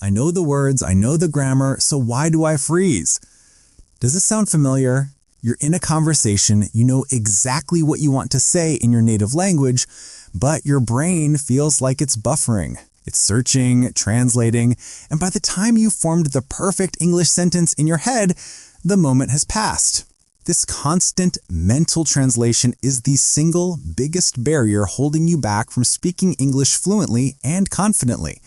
I know the words, I know the grammar, so why do I freeze? Does this sound familiar? You're in a conversation, you know exactly what you want to say in your native language, but your brain feels like it's buffering. It's searching, translating, and by the time you formed the perfect English sentence in your head, the moment has passed. This constant mental translation is the single biggest barrier holding you back from speaking English fluently and confidently.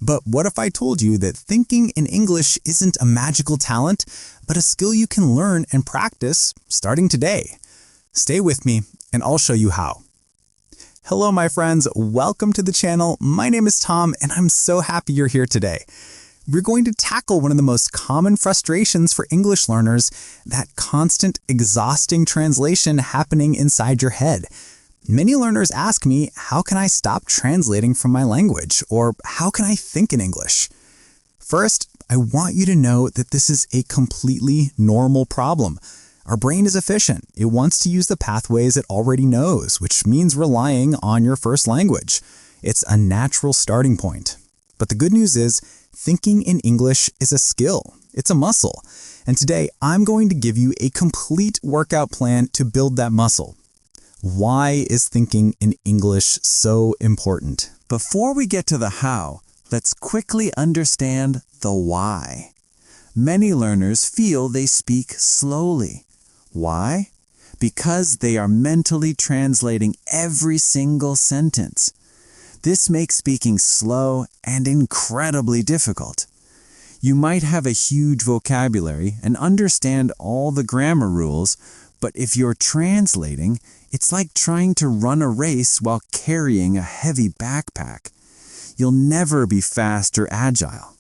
But what if I told you that thinking in English isn't a magical talent, but a skill you can learn and practice starting today? Stay with me and I'll show you how. Hello, my friends. Welcome to the channel. My name is Tom and I'm so happy you're here today. We're going to tackle one of the most common frustrations for English learners, that constant, exhausting translation happening inside your head. Many learners ask me, how can I stop translating from my language? Or how can I think in English? First, I want you to know that this is a completely normal problem. Our brain is efficient. It wants to use the pathways it already knows, which means relying on your first language. It's a natural starting point. But the good news is, thinking in English is a skill. It's a muscle. And today, I'm going to give you a complete workout plan to build that muscle. Why is thinking in English so important? Before we get to the how, let's quickly understand the why. Many learners feel they speak slowly. Why? Because they are mentally translating every single sentence. This makes speaking slow and incredibly difficult. You might have a huge vocabulary and understand all the grammar rules, but if you're translating, it's like trying to run a race while carrying a heavy backpack. You'll never be fast or agile.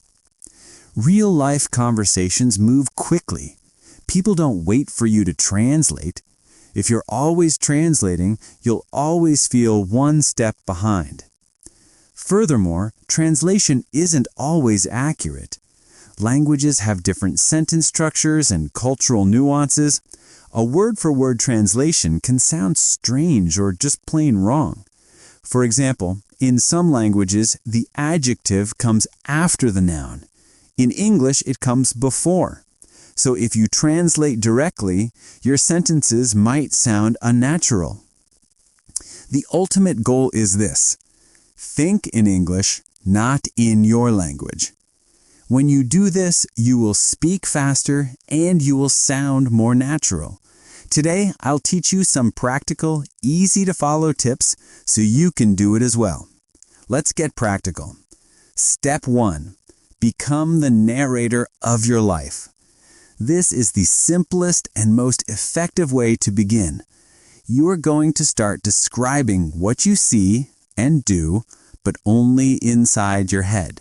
Real-life conversations move quickly. People don't wait for you to translate. If you're always translating, you'll always feel one step behind. Furthermore, translation isn't always accurate. Languages have different sentence structures and cultural nuances. A word-for-word translation can sound strange or just plain wrong. For example, in some languages, the adjective comes after the noun. In English, it comes before. So if you translate directly, your sentences might sound unnatural. The ultimate goal is this: think in English, not in your language. When you do this, you will speak faster and you will sound more natural. Today, I'll teach you some practical, easy-to-follow tips so you can do it as well. Let's get practical. Step 1. Become the narrator of your life. This is the simplest and most effective way to begin. You are going to start describing what you see and do, but only inside your head.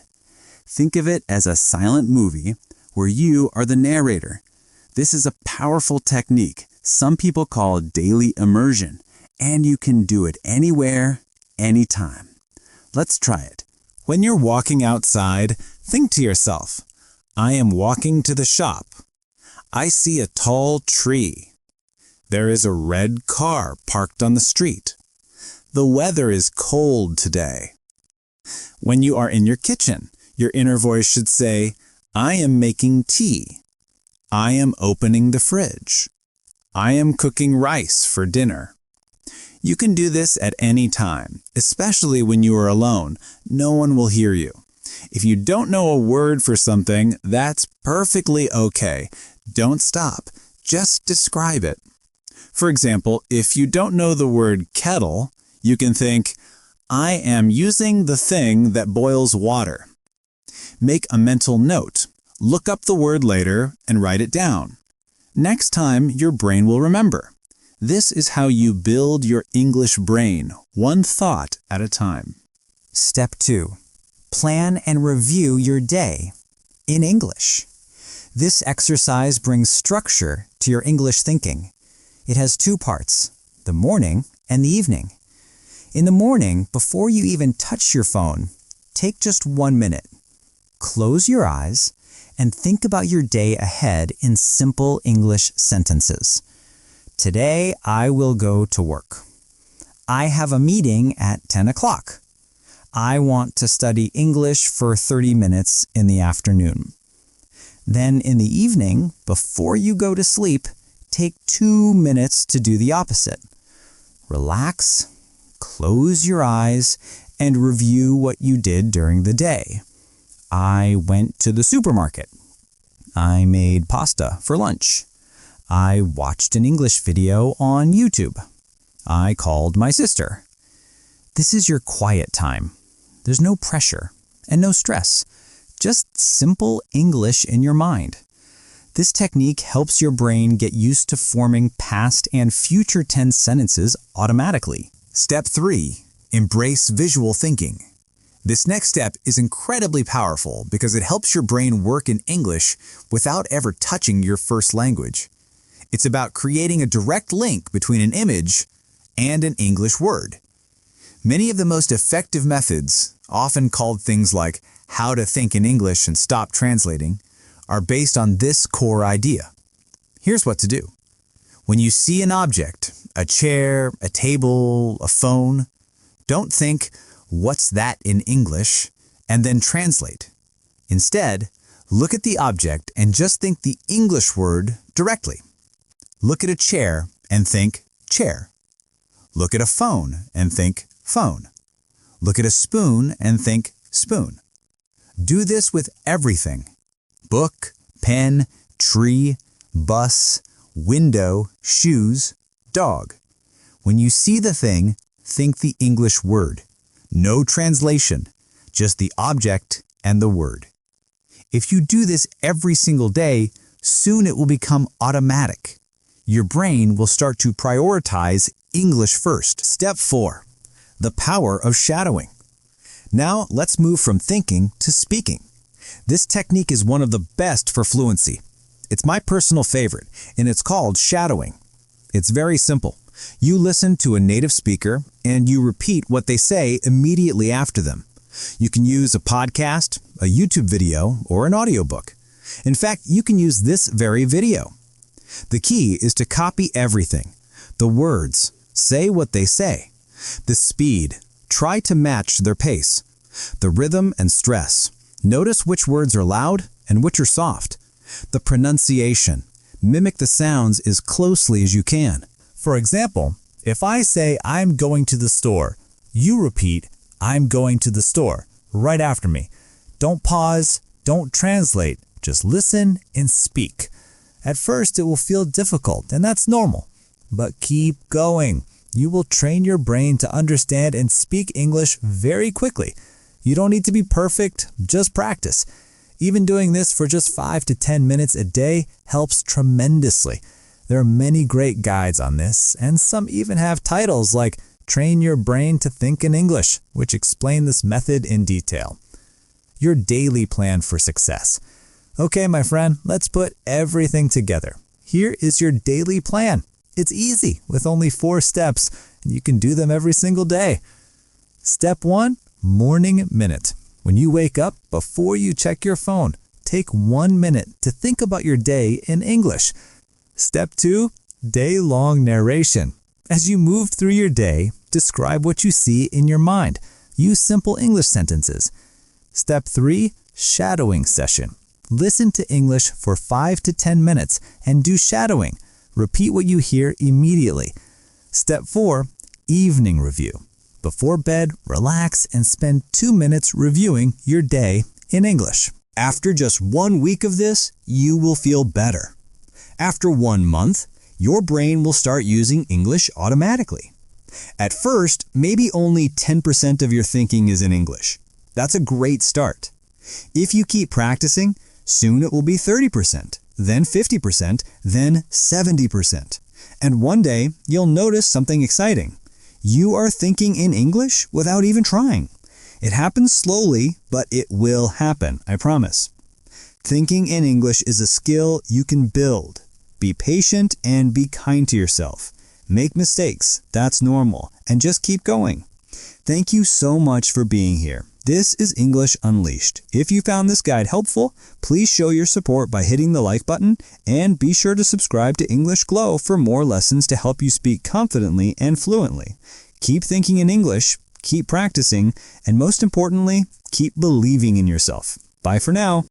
Think of it as a silent movie where you are the narrator. This is a powerful technique some people call daily immersion, and you can do it anywhere, anytime. Let's try it. When you're walking outside, think to yourself, I am walking to the shop. I see a tall tree. There is a red car parked on the street. The weather is cold today. When you are in your kitchen, your inner voice should say, I am making tea. I am opening the fridge. I am cooking rice for dinner. You can do this at any time, especially when you are alone. No one will hear you. If you don't know a word for something, that's perfectly okay. Don't stop. Just describe it. For example, if you don't know the word kettle, you can think, I am using the thing that boils water. Make a mental note. Look up the word later and write it down. Next time, your brain will remember. This is how you build your English brain, one thought at a time. Step 2. Plan and review your day in English. This exercise brings structure to your English thinking. It has 2 parts, the morning and the evening. In the morning, before you even touch your phone, take just 1 minute. Close your eyes and think about your day ahead in simple English sentences. Today, I will go to work. I have a meeting at 10 o'clock. I want to study English for 30 minutes in the afternoon. Then in the evening, before you go to sleep, take 2 minutes to do the opposite. Relax, close your eyes, and review what you did during the day. I went to the supermarket. I made pasta for lunch. I watched an English video on YouTube. I called my sister. This is your quiet time. There's no pressure and no stress. Just simple English in your mind. This technique helps your brain get used to forming past and future tense sentences automatically. Step 3. Embrace visual thinking. This next step is incredibly powerful because it helps your brain work in English without ever touching your first language. It's about creating a direct link between an image and an English word. Many of the most effective methods, often called things like how to think in English and stop translating, are based on this core idea. Here's what to do. When you see an object, a chair, a table, a phone, don't think, "What's that in English?" and then translate. Instead, look at the object and just think the English word directly. Look at a chair and think chair. Look at a phone and think phone. Look at a spoon and think spoon. Do this with everything. Book, pen, tree, bus, window, shoes, dog. When you see the thing, think the English word. No translation, just the object and the word. If you do this every single day, soon it will become automatic. Your brain will start to prioritize English first. Step 4. The power of shadowing. Now let's move from thinking to speaking. This technique is one of the best for fluency. It's my personal favorite, and it's called shadowing. It's very simple. You listen to a native speaker, and you repeat what they say immediately after them. You can use a podcast, a YouTube video, or an audiobook. In fact, you can use this very video. The key is to copy everything. The words, say what they say. The speed, try to match their pace. The rhythm and stress, notice which words are loud and which are soft. The pronunciation, mimic the sounds as closely as you can. For example, if I say I'm going to the store, you repeat I'm going to the store right after me. Don't pause, don't translate, just listen and speak. At first it will feel difficult, and that's normal. But keep going. You will train your brain to understand and speak English very quickly. You don't need to be perfect, just practice. Even doing this for just 5 to 10 minutes a day helps tremendously. There are many great guides on this, and some even have titles like Train Your Brain to Think in English, which explain this method in detail. Your daily plan for success. Okay, my friend, let's put everything together. Here is your daily plan. It's easy, with only 4 steps, and you can do them every single day. Step 1, morning minute. When you wake up, before you check your phone, take 1 minute to think about your day in English. Step 2, day-long narration. As you move through your day, describe what you see in your mind. Use simple English sentences. Step 3, shadowing session. Listen to English for 5 to 10 minutes and do shadowing. Repeat what you hear immediately. Step 4, evening review. Before bed, relax and spend 2 minutes reviewing your day in English. After just 1 week of this, you will feel better. After 1 month, your brain will start using English automatically. At first, maybe only 10% of your thinking is in English. That's a great start. If you keep practicing, soon it will be 30%, then 50%, then 70%. And one day, you'll notice something exciting. You are thinking in English without even trying. It happens slowly, but it will happen, I promise. Thinking in English is a skill you can build. Be patient and be kind to yourself. Make mistakes, that's normal, and just keep going. Thank you so much for being here. This is English Unleashed. If you found this guide helpful, please show your support by hitting the like button, and be sure to subscribe to English Glow for more lessons to help you speak confidently and fluently. Keep thinking in English, keep practicing, and most importantly, keep believing in yourself. Bye for now.